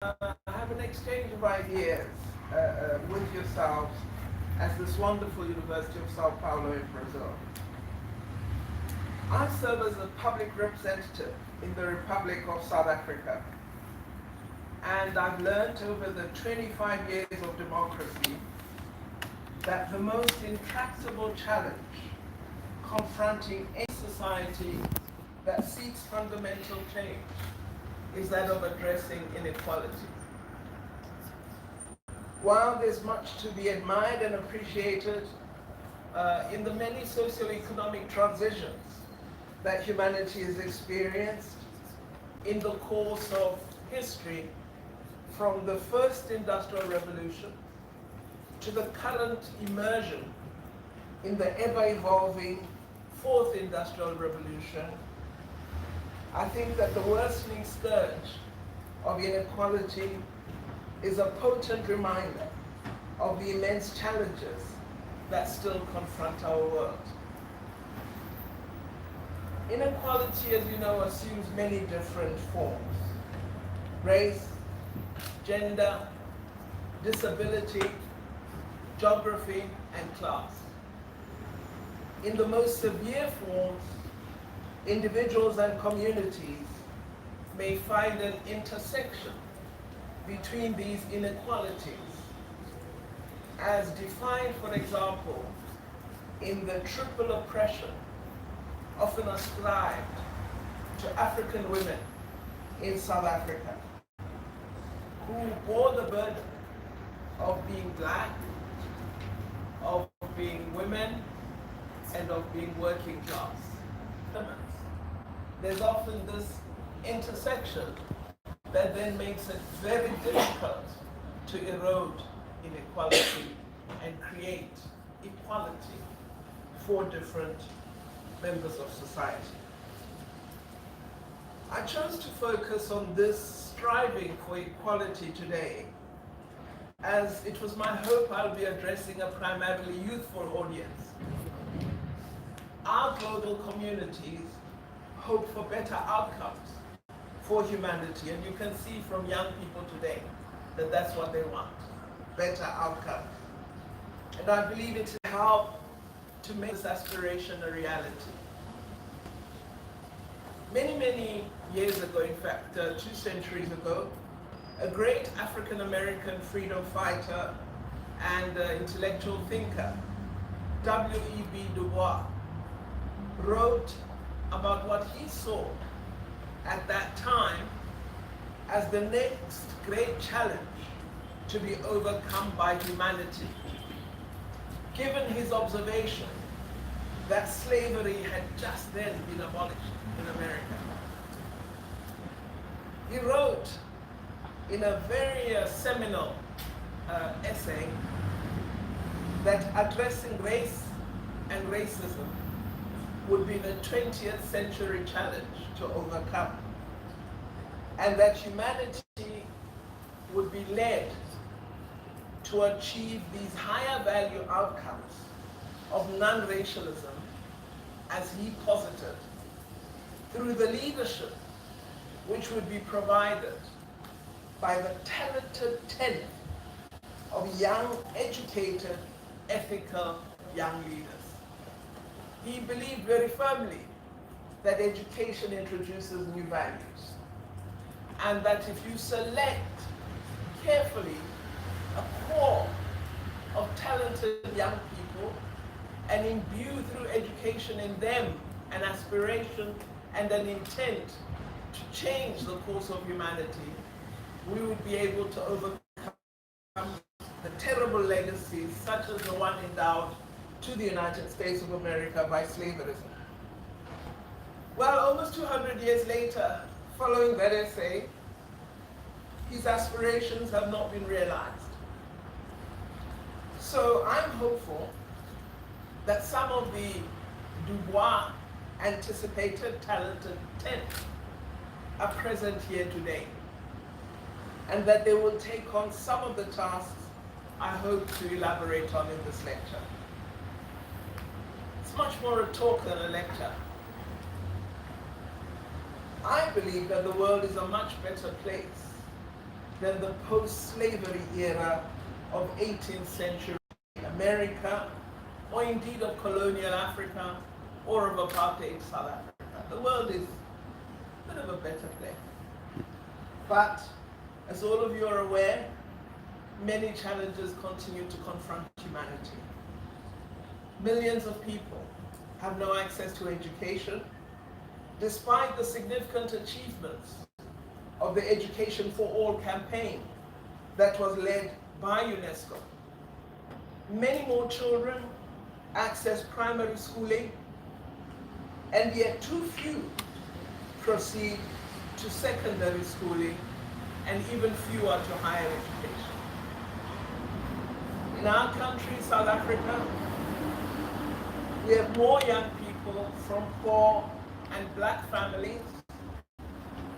have an exchange of ideas with yourselves at this wonderful University of São Paulo in Brazil. I serve as a public representative in the Republic of South Africa, and I've learned over the 25 years of democracy that the most intractable challenge confronting any society that seeks fundamental change is that of addressing inequality. While there's much to be admired and appreciated in the many socio-economic transitions that humanity has experienced in the course of history, from the first industrial revolution to the current immersion in the ever-evolving fourth industrial revolution, I think that the worsening scourge of inequality is a potent reminder of the immense challenges that still confront our world. Inequality, as you know, assumes many different forms: race, gender, disability, geography, and class. In the most severe forms, individuals and communities may find an intersection between these inequalities, as defined, for example, in the triple oppression often ascribed to African women in South Africa, who bore the burden of being black, of being women, and of being working class. There's often this intersection that then makes it very difficult to erode inequality and create equality for different members of society. I chose to focus on this striving for equality today, as it was my hope I'll be addressing a primarily youthful audience. Our global communities hope for better outcomes for humanity, and you can see from young people today that that's what they want, better outcomes. And I believe it will help to make this aspiration a reality. Many, many years ago, in fact, 2 centuries ago, a great African-American freedom fighter and intellectual thinker, W.E.B. Du Bois, wrote about what he saw at that time as the next great challenge to be overcome by humanity, given his observation that slavery had just then been abolished in America. He wrote in a very seminal essay that addressing race and racism would be the 20th century challenge to overcome, and that humanity would be led to achieve these higher value outcomes of non-racialism, as he posited, through the leadership which would be provided by the talented tenth of young, educated, ethical young leaders. He believed very firmly that education introduces new values, and that if you select carefully a core of talented young people and imbue through education in them an aspiration and an intent to change the course of humanity, we would be able to overcome the terrible legacies such as the one endowed to the United States of America by slaverism. Well, almost 200 years later, following that essay, his aspirations have not been realized. So I'm hopeful that some of the Du Bois anticipated talented tenth are present here today, and that they will take on some of the tasks I hope to elaborate on in this lecture. It's much more a talk than a lecture. I believe that the world is a much better place than the post-slavery era of 18th century America, or indeed of colonial Africa, or of apartheid South Africa. The world is a bit of a better place. But, as all of you are aware, many challenges continue to confront humanity. Millions of people have no access to education, despite the significant achievements of the Education for All campaign that was led by UNESCO. Many more children access primary schooling, and yet too few proceed to secondary schooling, and even fewer to higher education. In our country, South Africa, we have more young people from poor and black families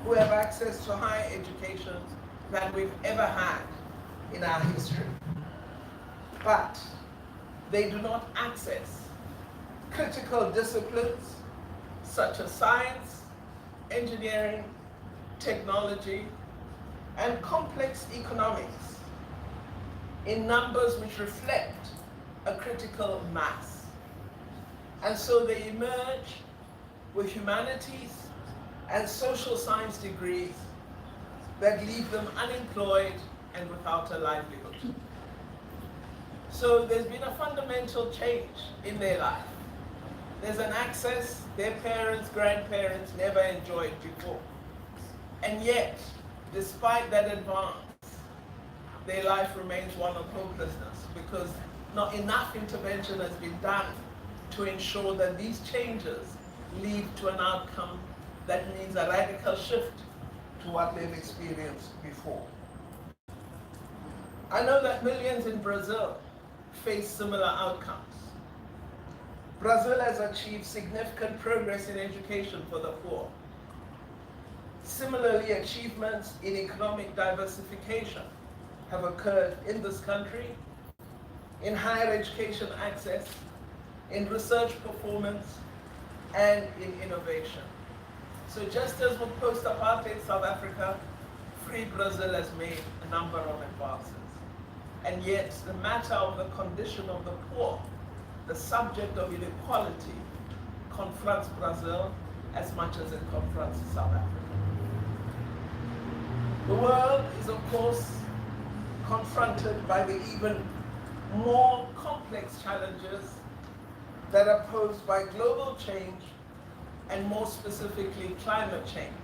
who have access to higher education than we've ever had in our history. But they do not access critical disciplines such as science, engineering, technology, and complex economics in numbers which reflect a critical mass. And so they emerge with humanities and social science degrees that leave them unemployed and without a livelihood. So there's been a fundamental change in their life. There's an access their parents, grandparents never enjoyed before. And yet, despite that advance, their life remains one of hopelessness because not enough intervention has been done to ensure that these changes lead to an outcome that means a radical shift to what they've experienced before. I know that millions in Brazil face similar outcomes. Brazil has achieved significant progress in education for the poor. Similarly, achievements in economic diversification have occurred in this country, in higher education access, in research performance, and in innovation. So just as with post-apartheid South Africa, free Brazil has made a number of advances. And yet the matter of the condition of the poor, the subject of inequality, confronts Brazil as much as it confronts South Africa. The world is, of course, confronted by the even more complex challenges that are posed by global change and more specifically climate change.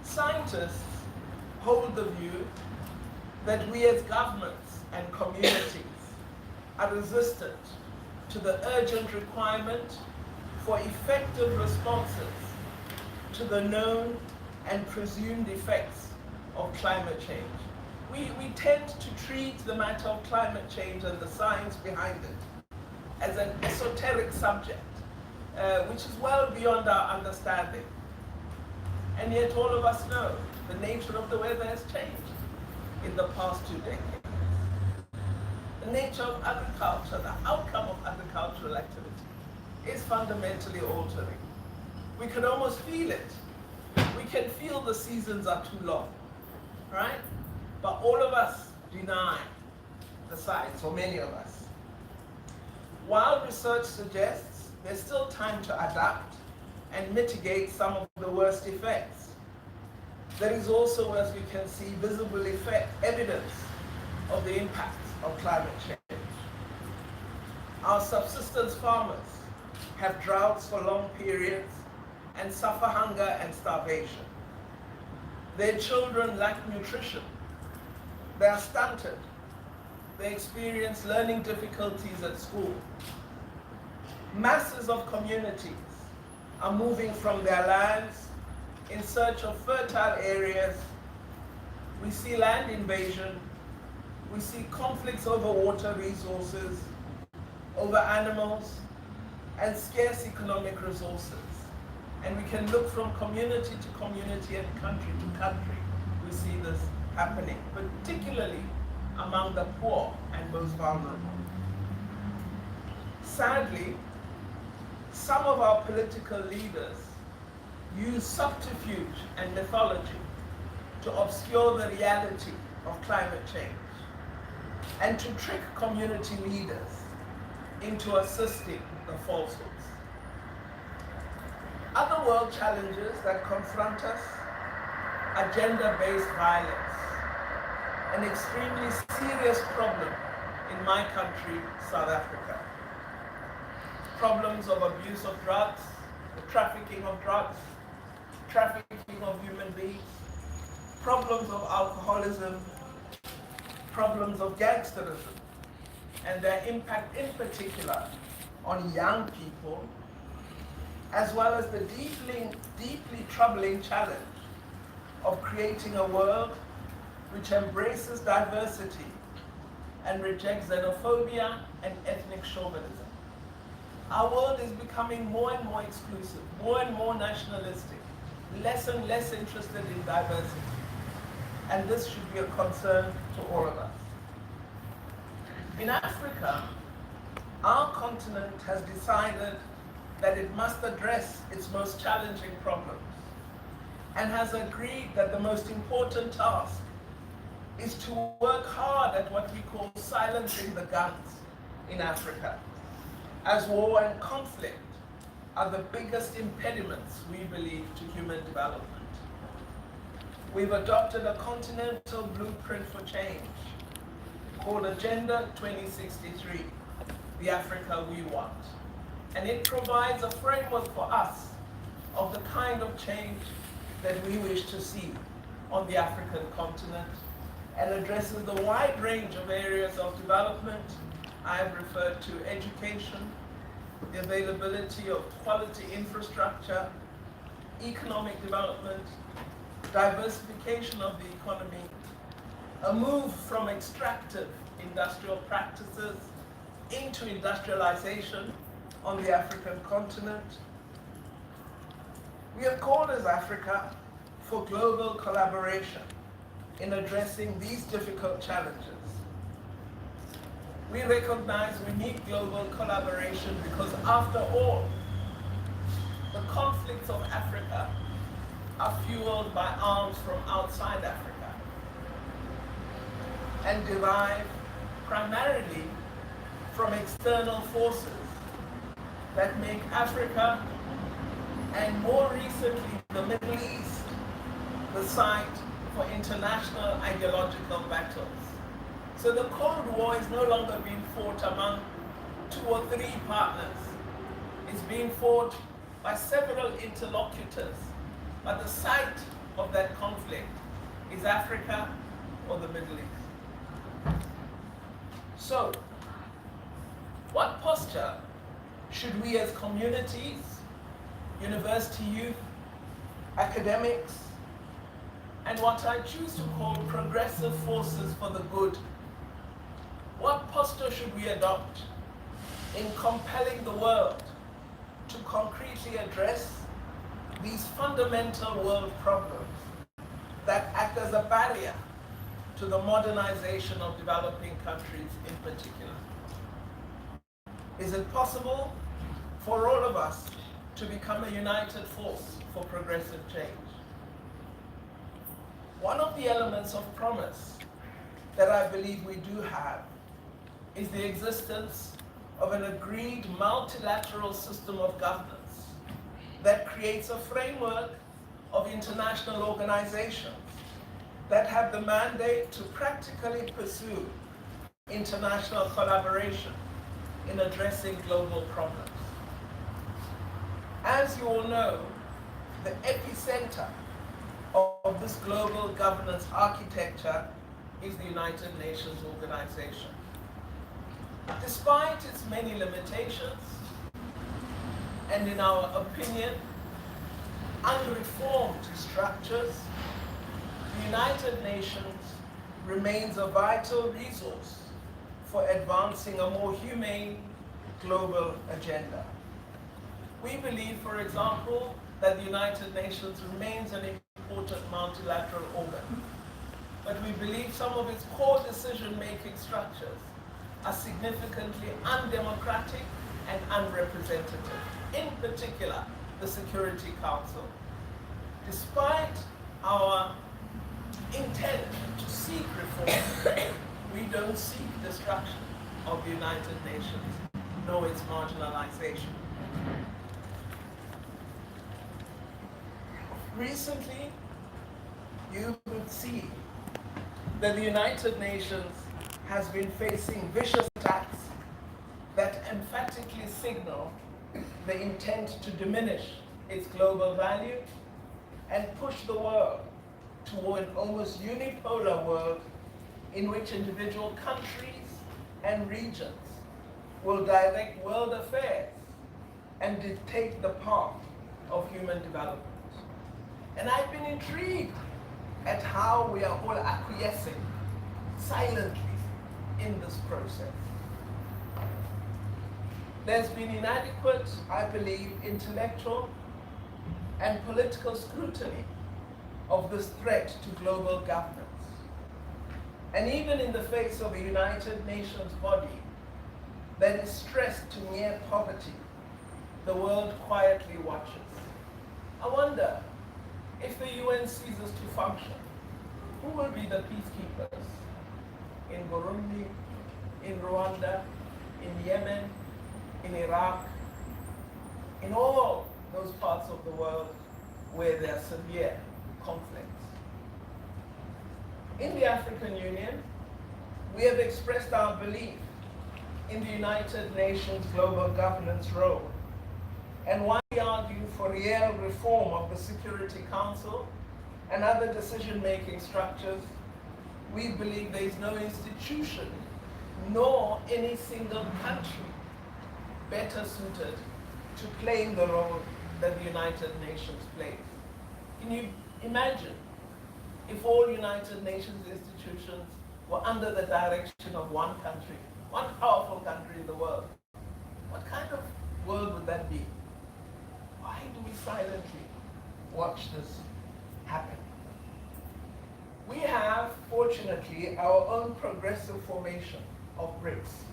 Scientists hold the view that we as governments and communities are resistant to the urgent requirement for effective responses to the known and presumed effects of climate change. We tend to treat the matter of climate change and the science behind it as an esoteric subject, which is well beyond our understanding. And yet all of us know the nature of the weather has changed in the past 2 decades. The nature of agriculture, the outcome of agricultural activity is fundamentally altering. We can almost feel it. We can feel the seasons are too long, right? But all of us deny the science, or many of us. While research suggests there's still time to adapt and mitigate some of the worst effects, there is also, as we can see, visible evidence of the impacts of climate change. Our subsistence farmers have droughts for long periods and suffer hunger and starvation. Their children lack nutrition. They are stunted. They experience learning difficulties at school. Masses of communities are moving from their lands in search of fertile areas. We see land invasion. We see conflicts over water resources, over animals, and scarce economic resources. And we can look from community to community and country to country. We see this happening, particularly among the poor and most vulnerable. Sadly, some of our political leaders use subterfuge and mythology to obscure the reality of climate change and to trick community leaders into assisting the falsehoods. Other world challenges that confront us are gender-based violence, an extremely serious problem in my country, South Africa. Problems of abuse of drugs, the trafficking of drugs, trafficking of human beings, problems of alcoholism, problems of gangsterism, and their impact in particular on young people, as well as the deeply troubling challenge of creating a world which embraces diversity and rejects xenophobia and ethnic chauvinism. Our world is becoming more and more exclusive, more and more nationalistic, less and less interested in diversity. And this should be a concern to all of us. In Africa, our continent has decided that it must address its most challenging problems and has agreed that the most important task is to work hard at what we call silencing the guns in Africa, as war and conflict are the biggest impediments, we believe, to human development. We've adopted a continental blueprint for change called Agenda 2063, the Africa we want. And it provides a framework for us of the kind of change that we wish to see on the African continent and addresses the wide range of areas of development. I have referred to education, the availability of quality infrastructure, economic development, diversification of the economy, a move from extractive industrial practices into industrialization on the African continent. We have called as Africa for global collaboration in addressing these difficult challenges. We recognize we need global collaboration because, after all, the conflicts of Africa are fueled by arms from outside Africa and derive primarily from external forces that make Africa, and more recently the Middle East, the site for international ideological battles. So the Cold War is no longer being fought among 2 or 3 partners. It's being fought by several interlocutors, but the site of that conflict is Africa or the Middle East. So, what posture should we as communities, university youth, academics, and what I choose to call progressive forces for the good, what posture should we adopt in compelling the world to concretely address these fundamental world problems that act as a barrier to the modernization of developing countries in particular? Is it possible for all of us to become a united force for progressive change? One of the elements of promise that I believe we do have is the existence of an agreed multilateral system of governance that creates a framework of international organizations that have the mandate to practically pursue international collaboration in addressing global problems. As you all know, the epicenter of this global governance architecture is the United Nations Organization. Despite its many limitations, and in our opinion, unreformed structures, the United Nations remains a vital resource for advancing a more humane global agenda. We believe, for example, that the United Nations remains an important multilateral organ, but we believe some of its core decision-making structures are significantly undemocratic and unrepresentative, in particular, the Security Council. Despite our intend to seek reform. We don't seek destruction of the United Nations, nor its marginalization. Recently, you would see that the United Nations has been facing vicious attacks that emphatically signal the intent to diminish its global value and push the world toward an almost unipolar world in which individual countries and regions will direct world affairs and dictate the path of human development. And I've been intrigued at how we are all acquiescing silently in this process. There's been inadequate, I believe, intellectual and political scrutiny of this threat to global governance. And even in the face of a United Nations body that is stressed to near poverty, the world quietly watches. I wonder, if the UN ceases to function, who will be the peacekeepers? In Burundi, in Rwanda, in Yemen, in Iraq, in all those parts of the world where there are severe conflicts. In the African Union, we have expressed our belief in the United Nations global governance role. And while we argue for real reform of the Security Council and other decision-making structures, we believe there is no institution nor any single country better suited to playing the role that the United Nations plays. Can you imagine if all United Nations institutions were under the direction of one country, one powerful country in the world? What kind of world would that be? Why do we silently watch this happen? We have, fortunately, our own progressive formation of BRICS,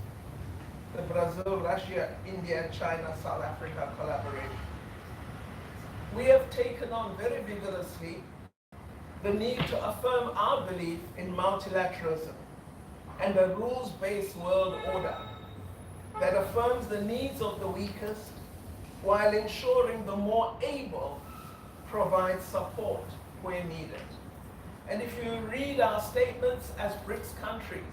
the Brazil, Russia, India, China, South Africa collaboration. We have taken on very vigorously the need to affirm our belief in multilateralism and a rules-based world order that affirms the needs of the weakest while ensuring the more able provide support where needed. And if you read our statements as BRICS countries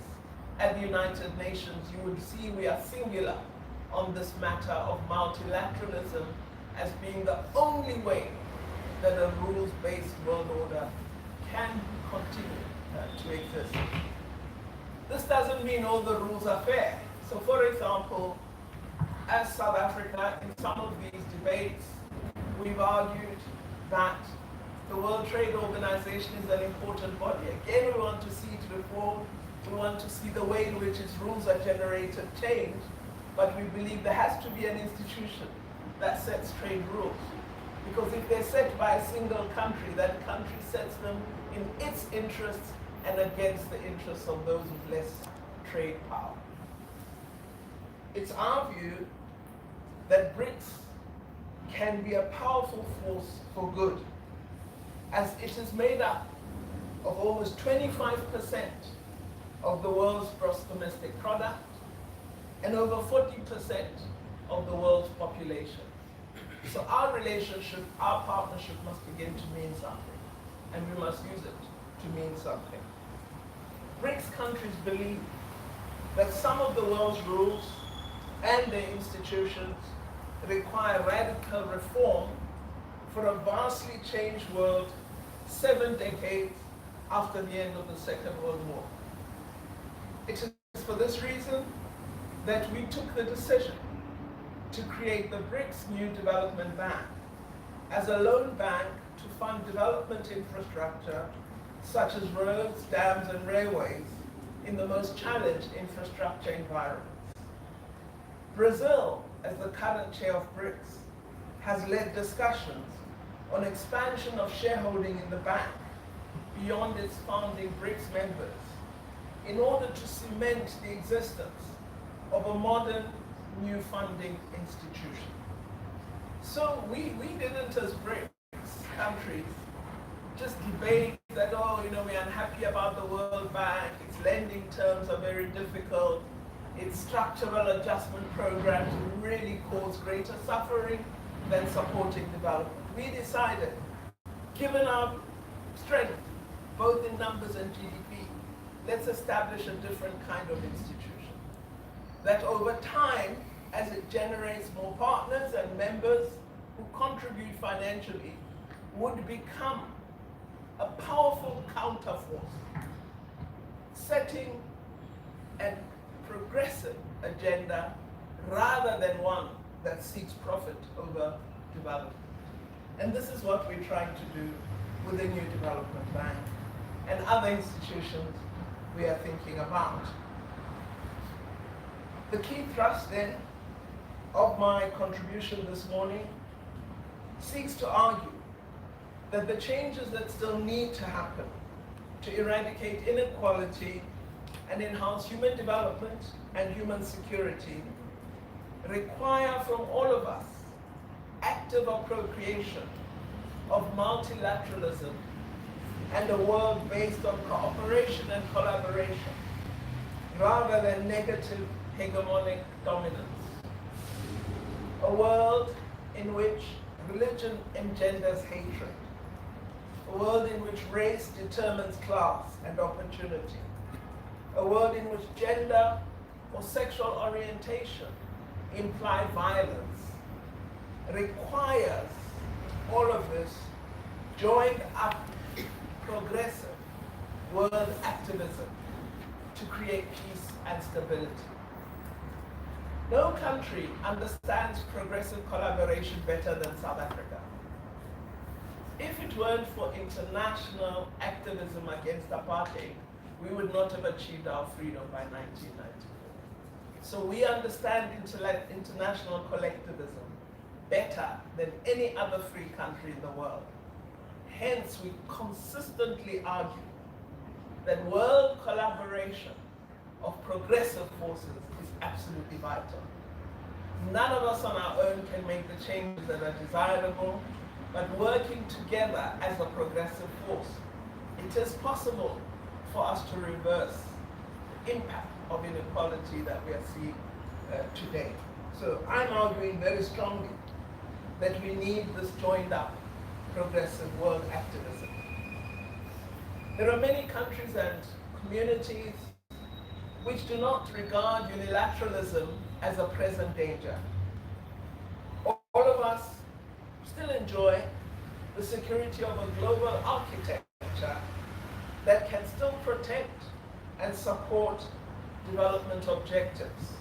at the United Nations, you would see we are singular on this matter of multilateralism as being the only way that a rules-based world order can continue to exist. This doesn't mean all the rules are fair. So for example, as South Africa, in some of these debates, we've argued that the World Trade Organization is an important body. Again, we want to see it reformed. We want to see the way in which its rules are generated change, but we believe there has to be an institution that sets trade rules. Because if they're set by a single country, that country sets them in its interests and against the interests of those with less trade power. It's our view that BRICS can be a powerful force for good, as it is made up of almost 25% of the world's gross domestic product and over 40% of the world's population. So our relationship, our partnership must begin to mean something, and we must use it to mean something. BRICS countries believe that some of the world's rules and their institutions require radical reform for a vastly changed world 7 decades after the end of the Second World War. It is for this reason that we took the decision to create the BRICS New Development Bank as a loan bank to fund development infrastructure such as roads, dams, and railways in the most challenged infrastructure environments. Brazil, as the current chair of BRICS, has led discussions on expansion of shareholding in the bank beyond its founding BRICS members in order to cement the existence of a modern new funding institution. So we didn't, as BRICS countries, just debate that, oh, we're unhappy about the World Bank, its lending terms are very difficult, its structural adjustment programs really cause greater suffering than supporting development. We decided, given our strength, both in numbers and GDP, let's establish a different kind of institution. That over time, as it generates more partners and members who contribute financially, would become a powerful counterforce, setting a progressive agenda rather than one that seeks profit over development. And this is what we're trying to do with the new development bank and other institutions we are thinking about. The key thrust then of my contribution this morning seeks to argue that the changes that still need to happen to eradicate inequality and enhance human development and human security require from all of us active appropriation of multilateralism and a world based on cooperation and collaboration rather than negative hegemonic dominance. A world in which religion engenders hatred. A world in which race determines class and opportunity. A world in which gender or sexual orientation imply violence requires all of this joined up progressive world activism to create peace and stability. No country understands progressive collaboration better than South Africa. If it weren't for international activism against apartheid, we would not have achieved our freedom by 1994. So we understand international collectivism better than any other free country in the world. Hence, we consistently argue that world collaboration of progressive forces is absolutely vital. None of us on our own can make the changes that are desirable, but working together as a progressive force, it is possible for us to reverse the impact of inequality that we are seeing today. So I'm arguing very strongly that we need this joined up progressive world activism. There are many countries and communities which do not regard unilateralism as a present danger. All of us still enjoy the security of a global architecture that can still protect and support development objectives.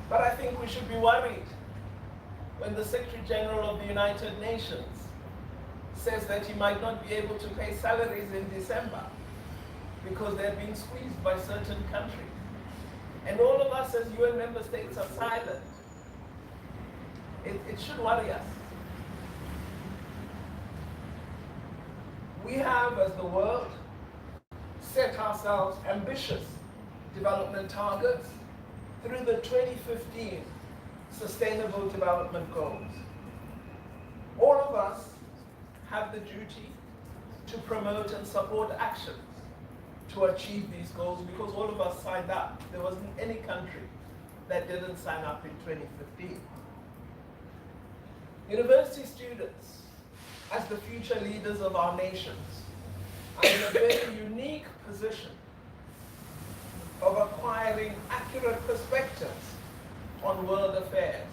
But I think we should be worried when the Secretary General of the United Nations says that he might not be able to pay salaries in December because they're being squeezed by certain countries. And all of us as UN member states are silent. It should worry us. We have, as the world, set ourselves ambitious development targets through the 2015 Sustainable Development Goals. All of us have the duty to promote and support actions to achieve these goals because all of us signed up. There wasn't any country that didn't sign up in 2015. University students, as the future leaders of our nations, are in a very unique position of acquiring accurate perspectives on world affairs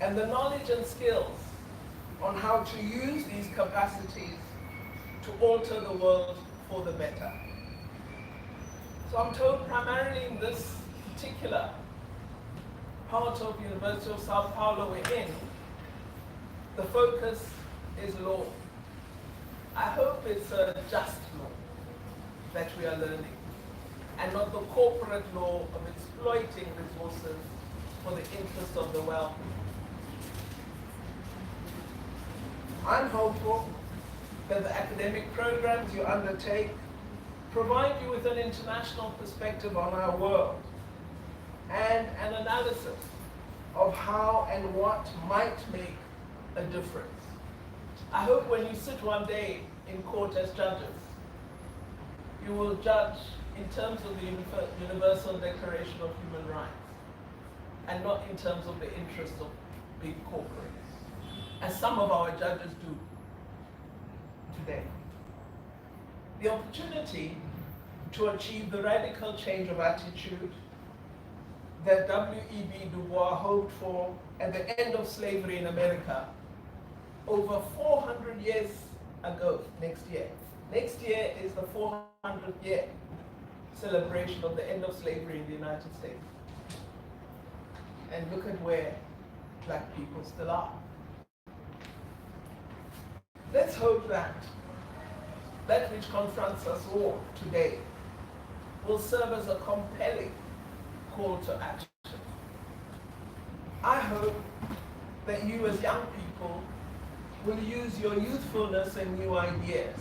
and the knowledge and skills on how to use these capacities to alter the world for the better. So I'm told primarily in this particular part of the University of São Paulo we're in, the focus is law. I hope it's a just law that we are learning, and not the corporate law of exploiting resources for the interest of the wealthy. I'm hopeful that the academic programs you undertake provide you with an international perspective on our world and an analysis of how and what might make a difference. I hope when you sit one day in court as judges, you will judge in terms of the Universal Declaration of Human Rights and not in terms of the interests of big corporates, as some of our judges do today. The opportunity to achieve the radical change of attitude that W.E.B. Du Bois hoped for at the end of slavery in America over 400 years ago next year. Next year is the 400th year celebration of the end of slavery in the United States. And look at where black people still are. Let's hope that that which confronts us all today will serve as a compelling call to action. I hope that you as young people will use your youthfulness and new ideas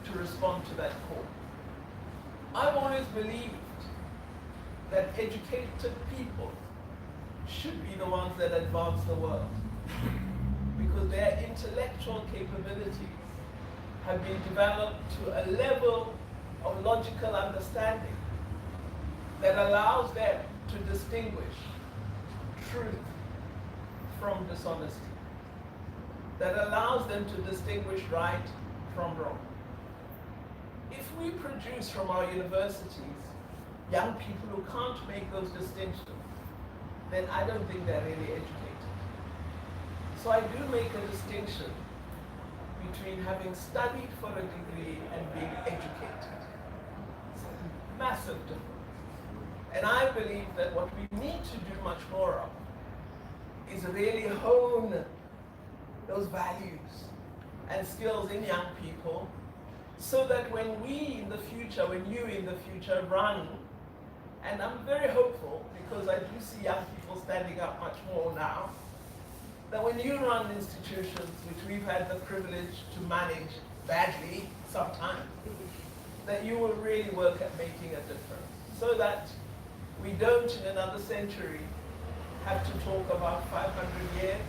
to respond to that call. I've always believed that educated people should be the ones that advance the world because their intellectual capabilities have been developed to a level of logical understanding that allows them to distinguish truth from dishonesty, that allows them to distinguish right from wrong. If we produce from our universities young people who can't make those distinctions, then I don't think they're really educated. So I do make a distinction between having studied for a degree and being educated. It's a massive difference. And I believe that what we need to do much more of is really hone those values and skills in young people so that when we in the future, when you in the future run, and I'm very hopeful because I do see young people standing up much more now, that when you run institutions, which we've had the privilege to manage badly sometimes, that you will really work at making a difference so that we don't in another century have to talk about 500 years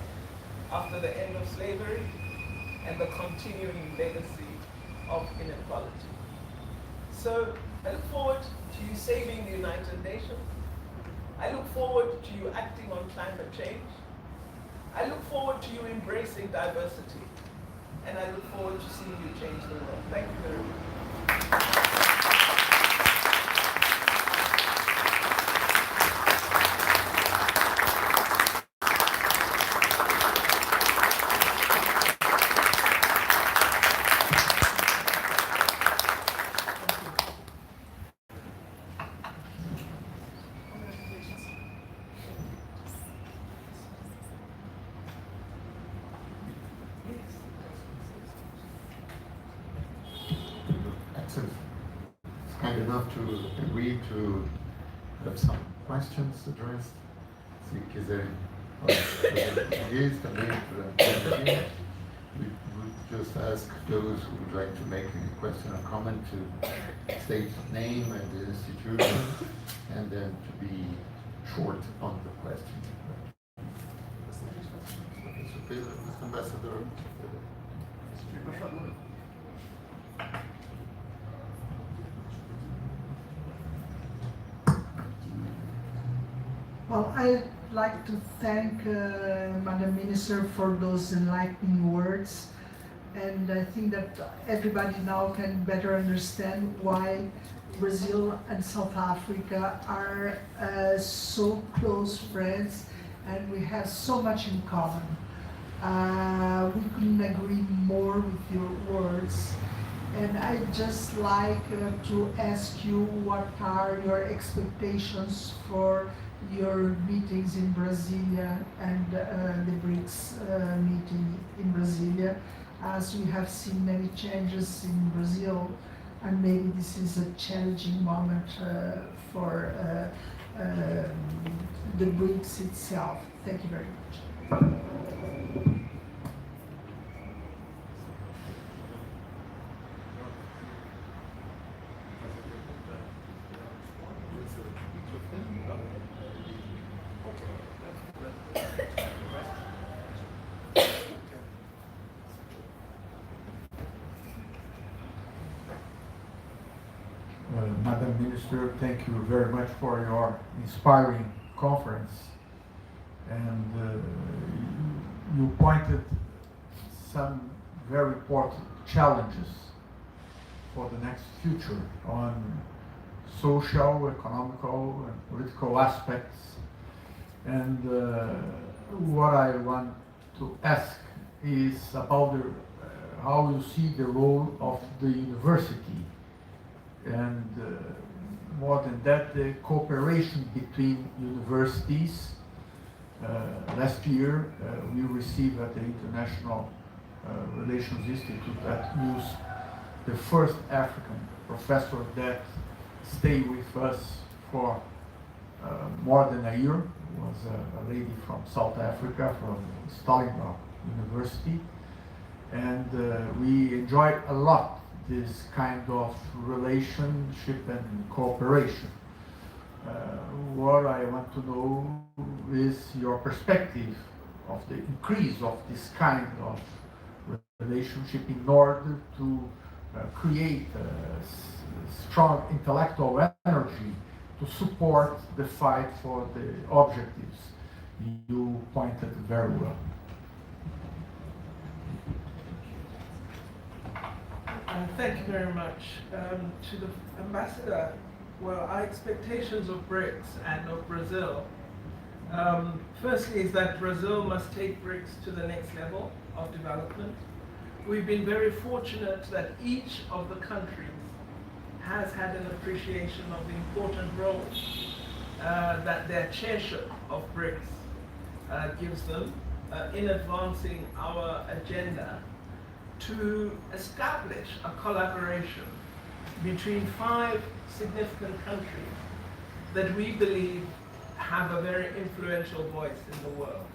after the end of slavery and the continuing legacy of inequality. So I look forward to you saving the United Nations. I look forward to you acting on climate change. I look forward to you embracing diversity. And I look forward to seeing you change the world. Thank you very much. Kind enough to agree to have some questions addressed. Se quiserem fazer português também para we would just ask those who would like to make a question or comment to state name and the institution and then to be short on the question. Mr. Ambassador. Well, I'd like to thank Madam Minister for those enlightening words, and I think that everybody now can better understand why Brazil and South Africa are so close friends and we have so much in common. We couldn't agree more with your words, and I'd just like to ask you what are your expectations for your meetings in Brasilia and the BRICS meeting in Brasilia, as we have seen many changes in Brazil, and maybe this is a challenging moment for the BRICS itself. Thank you very much. Madam Minister, thank you very much for your inspiring conference. And you pointed some very important challenges for the next future on social, economical, and political aspects. And what I want to ask is about how you see the role of the university, and more than that, the cooperation between universities. Last year, we received at the International Relations Institute at NUS the first African professor that stayed with us for more than a year. It was a lady from South Africa, from Stellenbosch University. And we enjoyed a lot this kind of relationship and cooperation. What I want to know is your perspective of the increase of this kind of relationship in order to create a strong intellectual energy to support the fight for the objectives you pointed very well. Thank you very much. To the Ambassador, well, our expectations of BRICS and of Brazil, firstly is that Brazil must take BRICS to the next level of development. We've been very fortunate that each of the countries has had an appreciation of the important role that their chairship of BRICS gives them in advancing our agenda to establish a collaboration between 5 significant countries that we believe have a very influential voice in the world.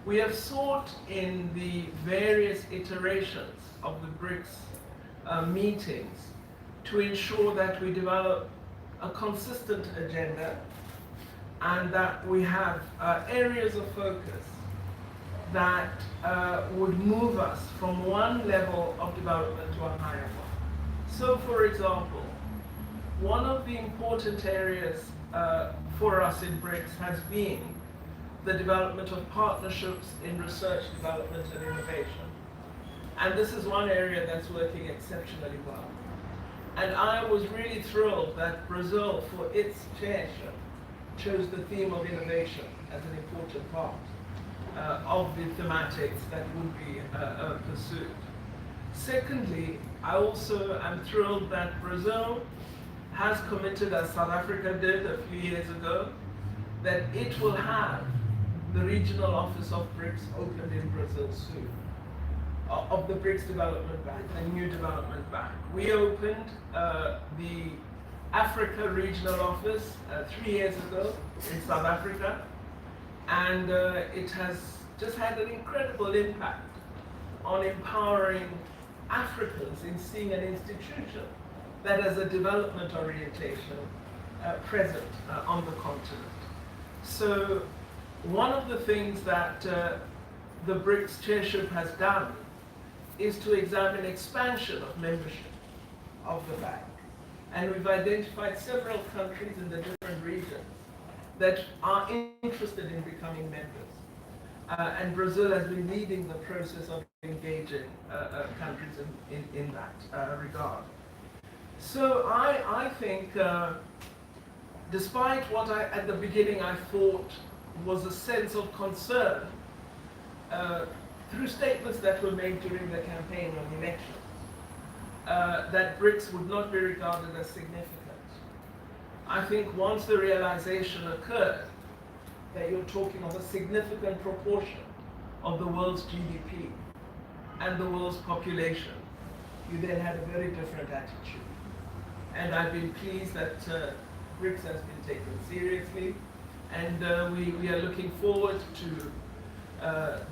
We have sought in the various iterations of the BRICS meetings to ensure that we develop a consistent agenda and that we have areas of focus that would move us from one level of development to a higher one. So, for example, one of the important areas for us in BRICS has been the development of partnerships in research, development, and innovation. And this is one area that's working exceptionally well. And I was really thrilled that Brazil, for its chairship, chose the theme of innovation as an important part of the thematics that would be pursued. Secondly, I also am thrilled that Brazil has committed, as South Africa did a few years ago, that it will have the regional office of BRICS opened in Brazil soon, of the BRICS Development Bank, the new development bank. We opened the Africa regional office 3 years ago in South Africa, and it has just had an incredible impact on empowering Africans in seeing an institution that has a development orientation present on the continent. So one of the things that the BRICS chairship has done is to examine expansion of membership of the bank. And we've identified several countries in the different regions that are interested in becoming members. And Brazil has been leading the process of engaging countries in that regard. So I think, despite what at the beginning I thought was a sense of concern through statements that were made during the campaign on elections, that BRICS would not be regarded as significant. I think once the realization occurred that you're talking of a significant proportion of the world's GDP and the world's population, you then had a very different attitude. And I've been pleased that BRICS has been taken seriously, and we are looking forward to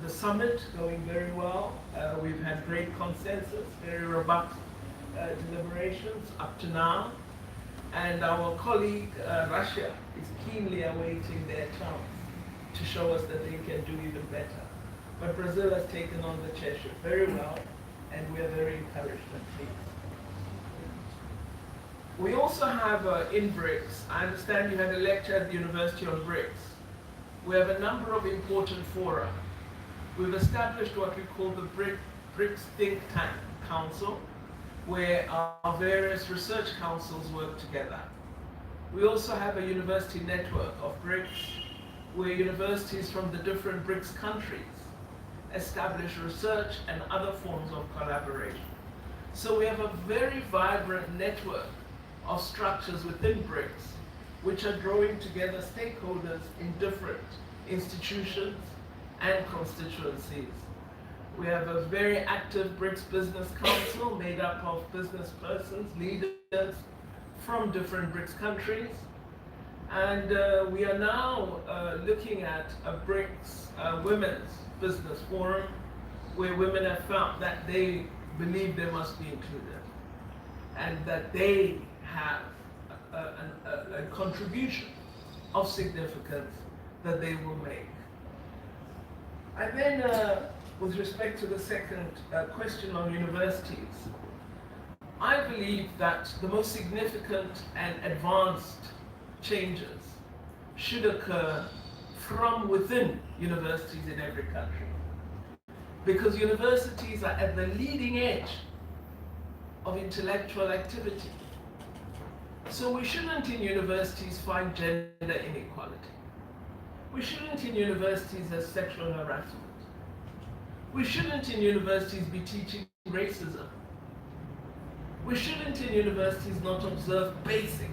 the summit going very well. We've had great consensus, very robust deliberations up to now, and our colleague Russia is keenly awaiting their chance to show us that they can do even better. But Brazil has taken on the chairship very well, and we are very encouraged and pleased. We also have in BRICS, I understand you had a lecture at the university on BRICS. We have a number of important fora. We've established what we call the BRICS Think Tank Council, where our various research councils work together. We also have a university network of BRICS, where universities from the different BRICS countries establish research and other forms of collaboration. So we have a very vibrant network of structures within BRICS, which are drawing together stakeholders in different institutions and constituencies. We have a very active BRICS Business Council made up of business persons, leaders from different BRICS countries. And we are now looking at a BRICS Women's Business Forum, where women have found that they believe they must be included and that they have a contribution of significance that they will make. And then with respect to the second question on universities, I believe that the most significant and advanced changes should occur from within universities in every country. Because universities are at the leading edge of intellectual activity. So we shouldn't in universities find gender inequality. We shouldn't in universities have sexual harassment. We shouldn't in universities be teaching racism. We shouldn't in universities not observe basic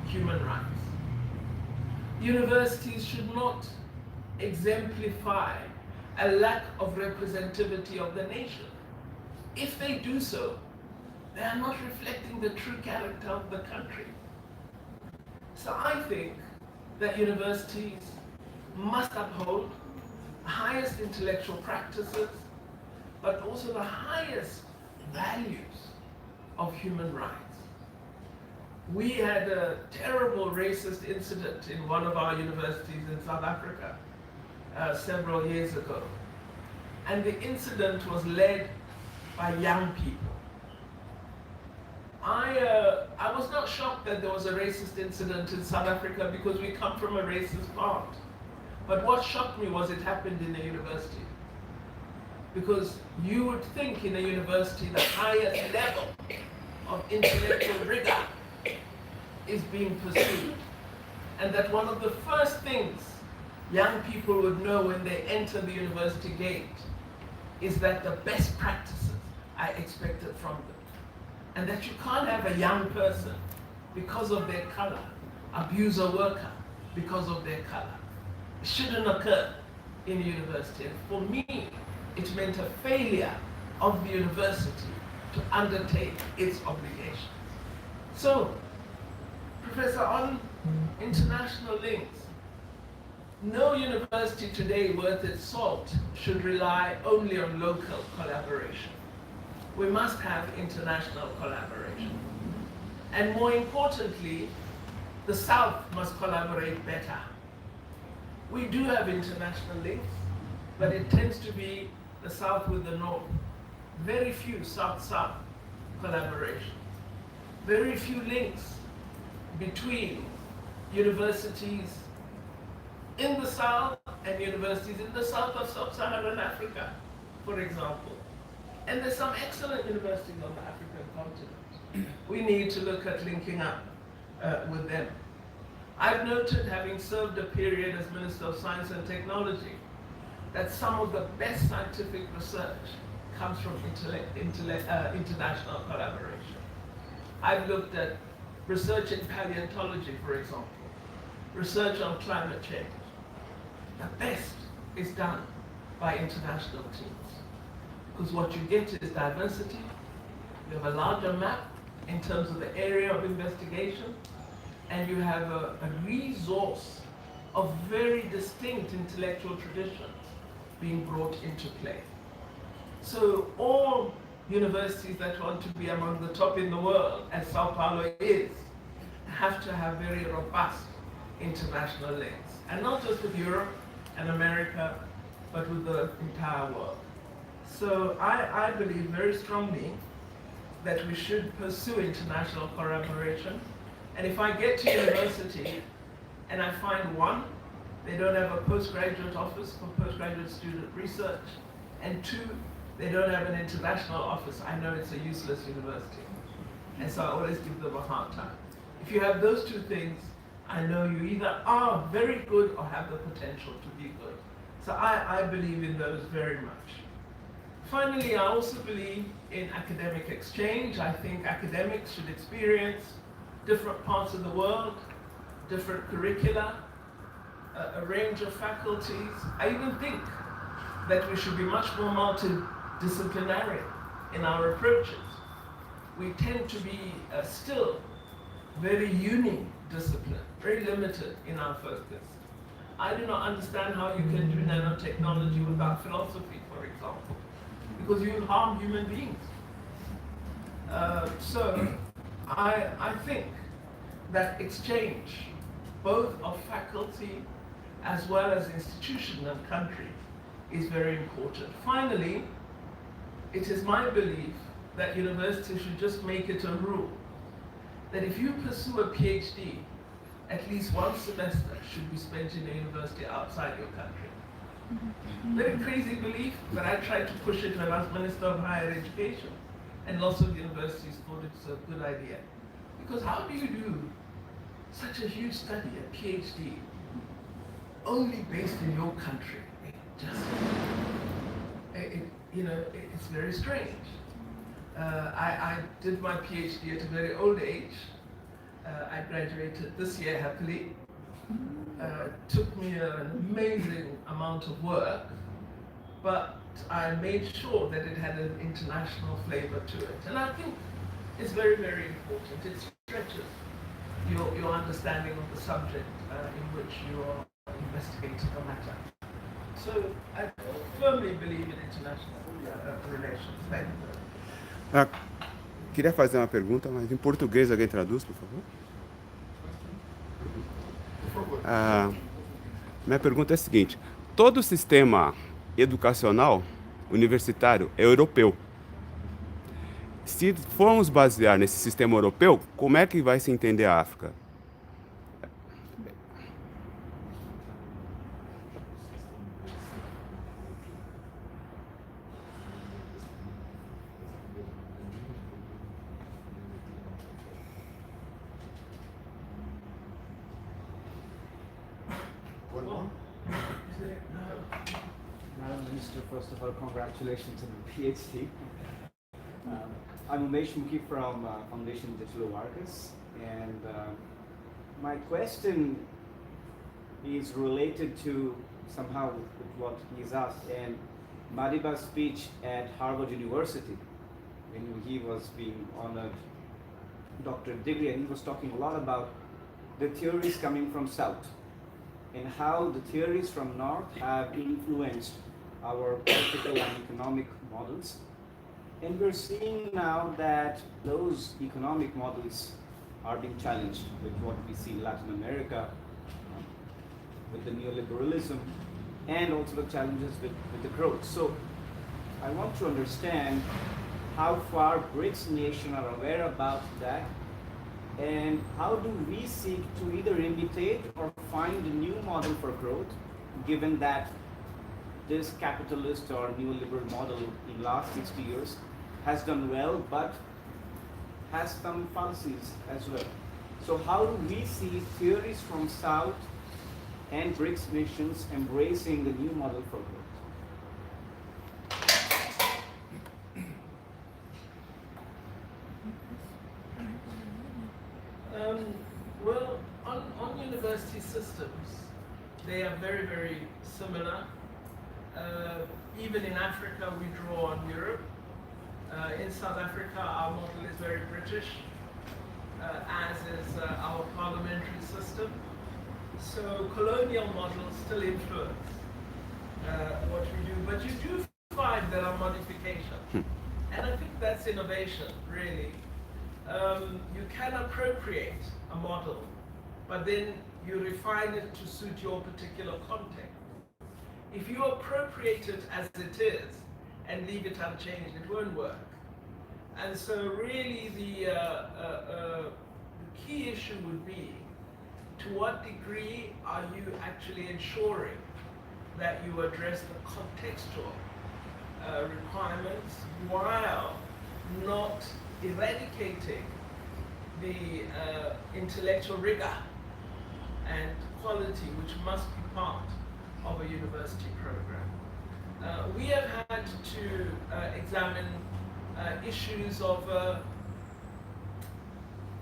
human rights. Universities should not exemplify a lack of representativity of the nation. If they do so, they are not reflecting the true character of the country. So I think that universities must uphold the highest intellectual practices, but also the highest values of human rights. We had a terrible racist incident in one of our universities in South Africa several years ago. And the incident was led by young people. I was not shocked that there was a racist incident in South Africa because we come from a racist part. But what shocked me was it happened in a university. Because you would think in a university the highest level of intellectual rigor is being pursued. And that one of the first things young people would know when they enter the university gate is that the best practices are expected from them. And that you can't have a young person, because of their color, abuse a worker because of their color. It shouldn't occur in a university. And for me, it meant a failure of the university to undertake its obligations. So, Professor, on international links, no university today worth its salt should rely only on local collaboration. We must have international collaboration. And more importantly, the South must collaborate better. We do have international links, but it tends to be the South with the North. Very few South-South collaborations. Very few links between universities in the South and universities in the South of Sub-Saharan Africa, for example. And there's some excellent universities on the African continent. We need to look at linking up with them. I've noted, having served a period as Minister of Science and Technology, that some of the best scientific research comes from international collaboration. I've looked at research in paleontology, for example, research on climate change. The best is done by international teams. Because what you get is diversity. You have a larger map in terms of the area of investigation, and you have a resource of very distinct intellectual traditions being brought into play. So all universities that want to be among the top in the world, as Sao Paulo is, have to have very robust international links. And not just with Europe and America, but with the entire world. So I believe very strongly that we should pursue international collaboration. And if I get to university and I find one, they don't have a postgraduate office for postgraduate student research, and two, they don't have an international office, I know it's a useless university. And so I always give them a hard time. If you have those two things, I know you either are very good or have the potential to be good. So I believe in those very much. Finally, I also believe in academic exchange. I think academics should experience different parts of the world, different curricula, a range of faculties. I even think that we should be much more multidisciplinary in our approaches. We tend to be still very uni-disciplined, very limited in our focus. I do not understand how you can do nanotechnology without philosophy, for example, because you harm human beings. So I think that exchange, both of faculty as well as institution and country, is very important. Finally, it is my belief that universities should just make it a rule that if you pursue a PhD, at least one semester should be spent in a university outside your country. Very crazy belief, but I tried to push it when I was Minister of Higher Education, and lots of universities thought it's a good idea. Because how do you do such a huge study, a PhD, only based in your country? It's very strange. I did my PhD at a very old age. I graduated this year happily. Took me an amazing amount of work, but I made sure that it had an international flavor to it. And I think it's very, very important. It stretches your understanding of the subject in which you are investigating the matter. So I firmly believe in international relations. Thank you. Queria fazer uma pergunta, mas em português alguém traduz, por favor? Minha pergunta é a seguinte: todo o sistema educacional universitário é europeu. Se formos basear nesse sistema europeu, como é que vai se entender a África? Madam Minister, first of all, congratulations on the PhD. I'm Umesh Mukhi from Foundation Digital Vargas, and my question is related to somehow with what he's asked. And Madiba's speech at Harvard University, when he was being honored doctorate degree, and he was talking a lot about the theories coming from South, and how the theories from North have influenced our political and economic models. And we're seeing now that those economic models are being challenged with what we see in Latin America, with the neoliberalism, and also the challenges with the growth. So I want to understand how far BRICS nations are aware about that, and how do we seek to either imitate or find a new model for growth, given that this capitalist or neoliberal model in the last 60 years has done well, but has some fallacies as well. So how do we see theories from South and BRICS nations embracing the new model for growth? Well, on university systems, they are very, very similar. Even in Africa, we draw on Europe. In South Africa, our model is very British, as is our parliamentary system. So colonial models still influence what we do, but you do find there are modifications. And I think that's innovation, really. You can appropriate a model, but then you refine it to suit your particular context. If you appropriate it as it is and leave it unchanged, it won't work. And so really the key issue would be, to what degree are you actually ensuring that you address the contextual requirements while not eradicating the intellectual rigor and quality which must be part of a university program. We have had to examine issues of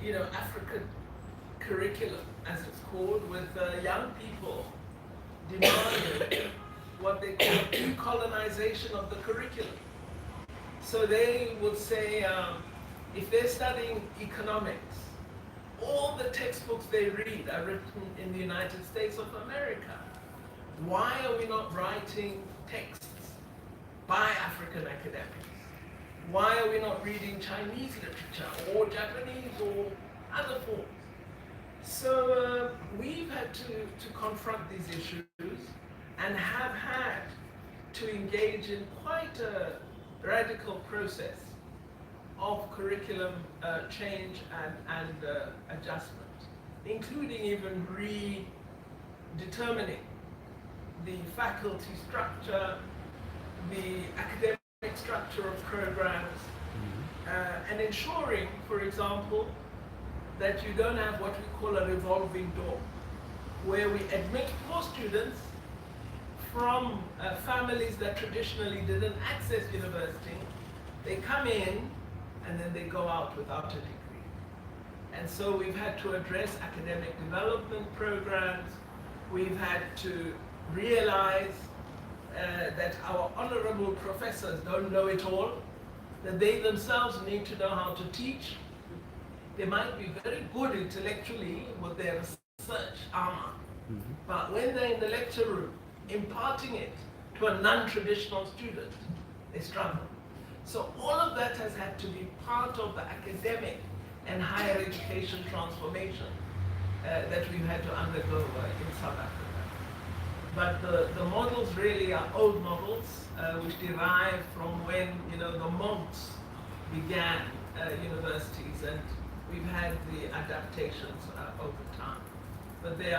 African curriculum, as it's called, with young people demanding what they call decolonization of the curriculum. So they would say, if they're studying economics, all the textbooks they read are written in the United States of America. Why are we not writing texts by African academics? Why are we not reading Chinese literature or Japanese or other forms? So we've had to confront these issues and have had to engage in quite a radical process of curriculum change and adjustment, including even redetermining the faculty structure, the academic structure of programs, and ensuring, for example, that you don't have what we call a revolving door, where we admit more students from families that traditionally didn't access university. They come in and then they go out without a degree. And so we've had to address academic development programs. We've had to realize that our honorable professors don't know it all, that they themselves need to know how to teach. They might be very good intellectually with their research armor, but when they're in the lecture room, imparting it to a non-traditional student, they struggle. So all of that has had to be part of the academic and higher education transformation that we've had to undergo in South Africa. But the models really are old models, which derive from when the monks began universities, and we've had the adaptations over time. But they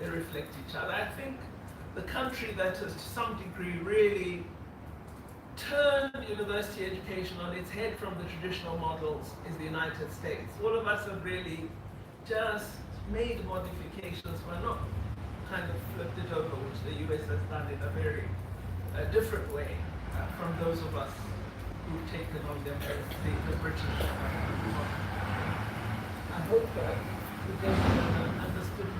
reflect each other. I think the country that has to some degree really turned university education on its head from the traditional models is the United States. All of us have really just made modifications. We're not kind of flipped it over, which the US has done in a very different way from those of us who've taken on the British model. I hope you guys understood me.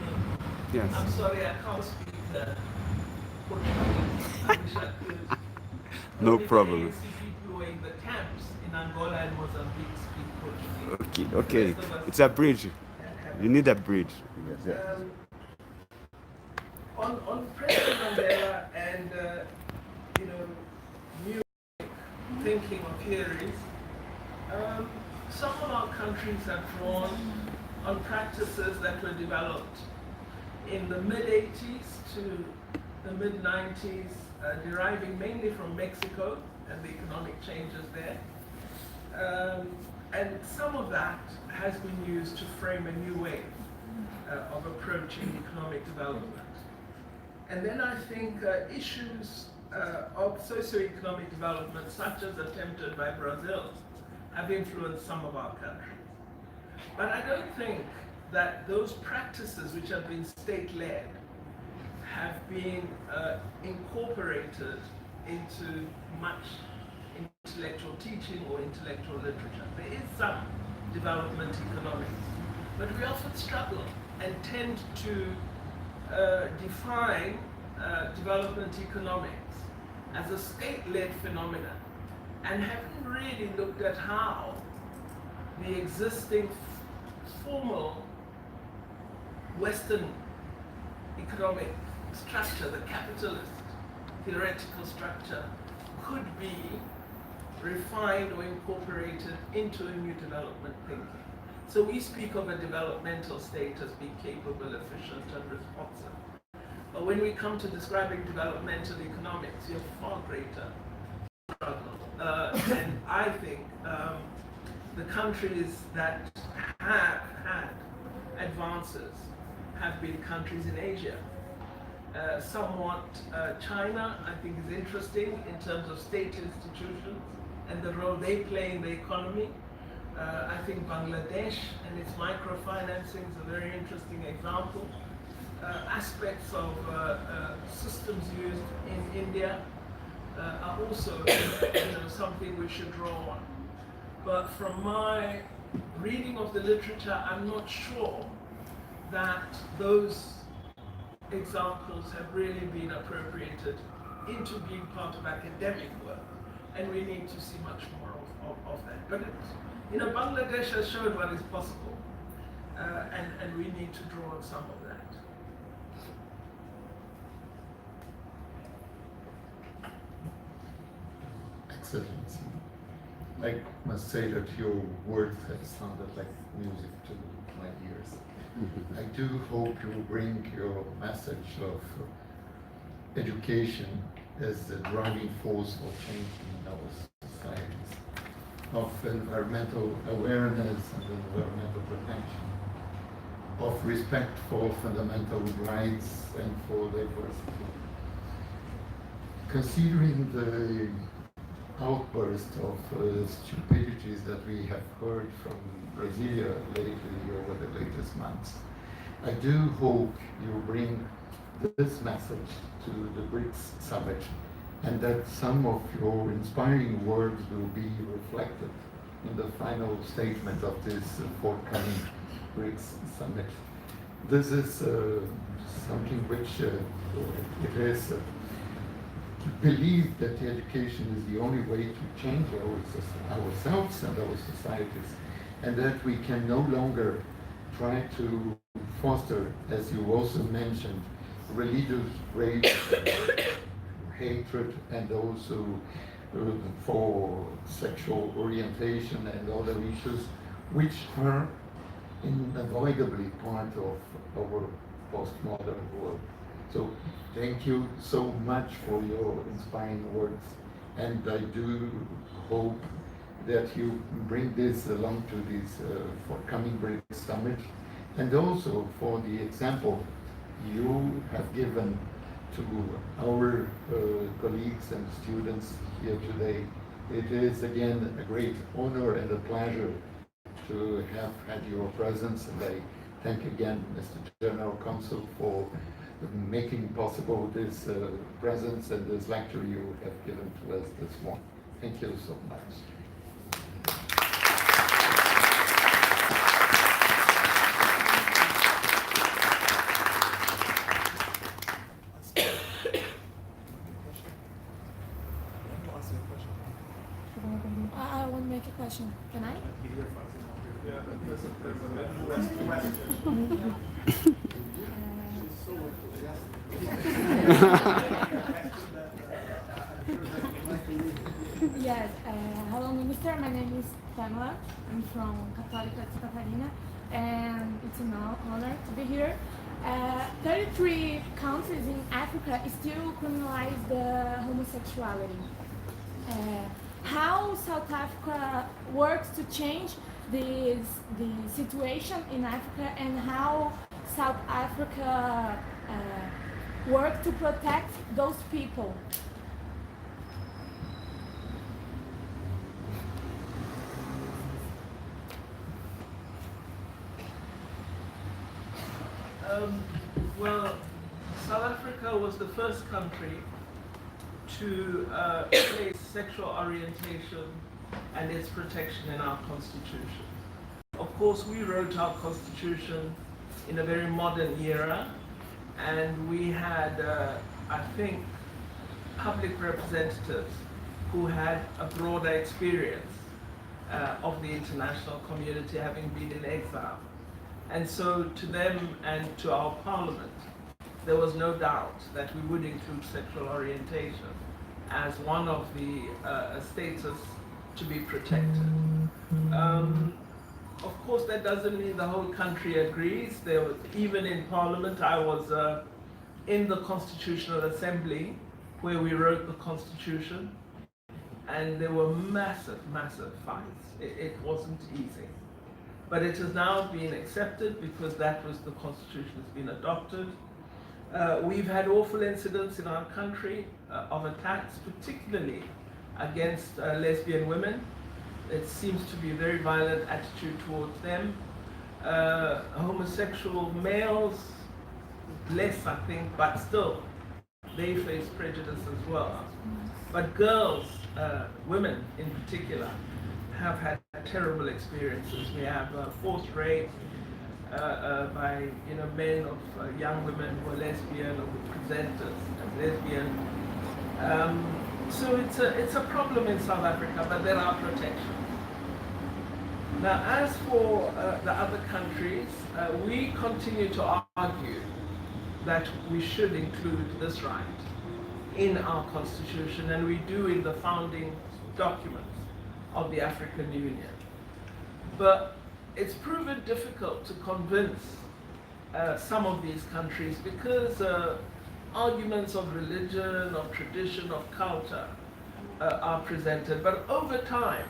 Yes. I'm sorry I can't speak Portuguese. I wish I could. No Only problem. the ANC people in the camps in Angola and Mozambique speak Portuguese. Okay. The rest of us It's a bridge. have You need a bridge. On President Mandela and new thinking or theories, some of our countries have drawn on practices that were developed in the mid-80s to the mid-90s, deriving mainly from Mexico and the economic changes there. And some of that has been used to frame a new way of approaching economic development. And then I think issues of socioeconomic development, such as attempted by Brazil, have influenced some of our countries. But I don't think that those practices which have been state-led have been incorporated into much intellectual teaching or intellectual literature. There is some development economics, but we often struggle and tend to define development economics as a state-led phenomenon, and haven't really looked at how the existing formal Western economic structure, the capitalist theoretical structure, could be refined or incorporated into a new development thinking. So we speak of a developmental state as being capable, efficient, and responsive. But when we come to describing developmental economics, you're far greater And I think the countries that have had advances have been countries in Asia. Somewhat China, I think, is interesting in terms of state institutions and the role they play in the economy. I think Bangladesh and its microfinancing is a very interesting example. Aspects of systems used in India are also something we should draw on. But from my reading of the literature, I'm not sure that those examples have really been appropriated into being part of academic work, and we need to see much more of that. But Bangladesh has showed what is possible, and we need to draw on some of that. Excellency, I must say that your words have sounded like music to my ears. I do hope you bring your message of education as the driving force for change in our societies, of environmental awareness and environmental protection, of respect for fundamental rights and for diversity. Considering the outburst of stupidities that we have heard from Brasilia lately over the latest months, I do hope you bring this message to the BRICS summit, and that some of your inspiring words will be reflected in the final statement of this forthcoming BRICS summit. This is something which it is to believe that the education is the only way to change ourselves and our societies, and that we can no longer try to foster, as you also mentioned, religious rage, hatred, and also for sexual orientation and other issues, which are unavoidably part of our postmodern world. So thank you so much for your inspiring words, and I do hope that you bring this along to this forthcoming BRICS summit, and also for the example you have given to our colleagues and students here today. It is again a great honor and a pleasure to have had your presence, and I thank again Mr. General Consul for making possible this presence and this lecture you have given to us this morning. Thank you so much. I want to make a question. Can I? Yes. Hello, Minister. My name is Pamela. I'm from Católica de Catarina, and it's an honor to be here. 33 countries in Africa still criminalize the homosexuality. How South Africa works to change the situation in Africa, and how South Africa work to protect those people? Well, South Africa was the first country to place sexual orientation and its protection in our constitution. Of course, we wrote our constitution in a very modern era, and we had, I think, public representatives who had a broader experience of the international community, having been in exile. And so to them and to our parliament, there was no doubt that we would include sexual orientation as one of the status to be protected. Of course, that doesn't mean the whole country agrees. There was, even in Parliament, I was in the Constitutional Assembly where we wrote the Constitution. and there were massive, massive fights. It wasn't easy. But it has now been accepted because that was the constitution that's been adopted. We've had awful incidents in our country of attacks, particularly against lesbian women. It seems to be a very violent attitude towards them. Homosexual males, less I think, but still, they face prejudice as well. But girls, women in particular, have had terrible experiences. We have forced rape by men of young women who are lesbian or who present as lesbian. So it's a problem in South Africa, but there are protections. Now, as for the other countries, we continue to argue that we should include this right in our constitution, and we do in the founding documents of the African Union. But it's proven difficult to convince some of these countries because arguments of religion, of tradition, of culture are presented. But over time,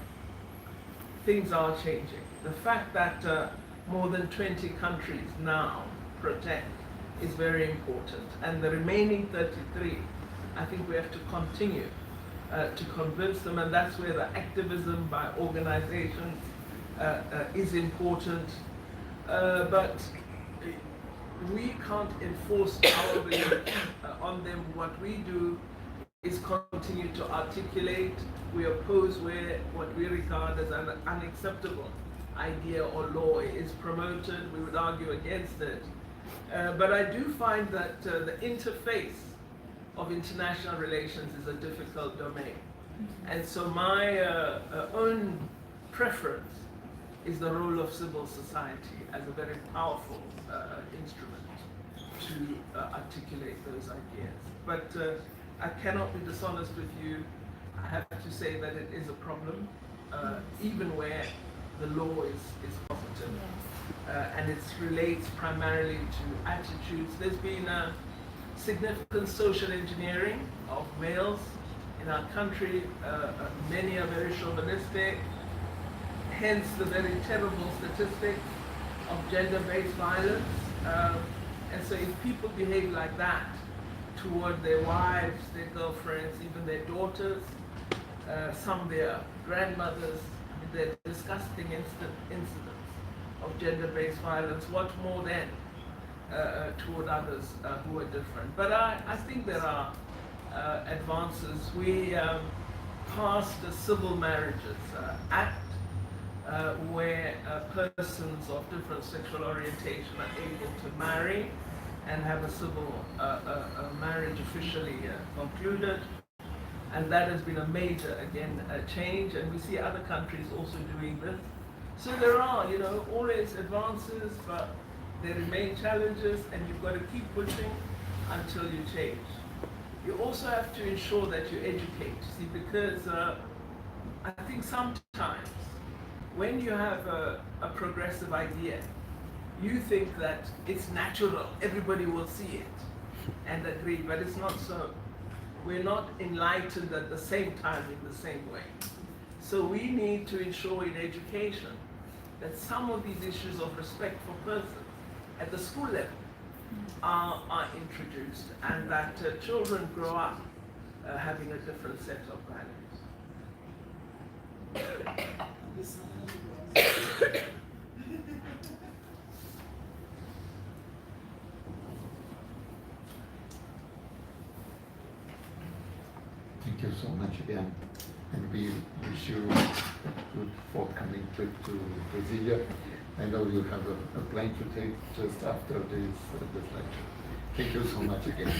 things are changing. The fact that more than 20 countries now protect is very important. And the remaining 33, I think we have to continue to convince them, and that's where the activism by organizations is important. But we can't enforce our belief on them. What we do is continue to articulate. We oppose where what we regard as an unacceptable idea or law is promoted. We would argue against it. But I do find that the interface of international relations is a difficult domain. And so my own preference is the role of civil society as a very powerful instrument to articulate those ideas. But I cannot be dishonest with you. I have to say that it is a problem, even where the law is positive. And it relates primarily to attitudes. There's been a significant social engineering of males in our country. Many are very chauvinistic, hence the very terrible statistics of gender-based violence. And so if people behave like that toward their wives, their girlfriends, even their daughters, some their grandmothers, they're disgusting incidents of gender-based violence, what more then toward others who are different. But I think there are advances. We passed the Civil Marriages Act, where persons of different sexual orientation are able to marry and have a civil marriage officially concluded. And that has been a major, again, change, and we see other countries also doing this. So there are, always advances, but there remain challenges, and you've got to keep pushing until you change. You also have to ensure that you educate, see, because I think sometimes when you have a progressive idea, you think that it's natural, everybody will see it and agree, but it's not so. We're not enlightened at the same time in the same way. So we need to ensure in education that some of these issues of respect for persons at the school level are introduced, and that children grow up having a different set of values. Thank you so much again, and we wish you a good forthcoming trip to Brasilia. I know you have a plane to take just after this lecture. Thank you so much again.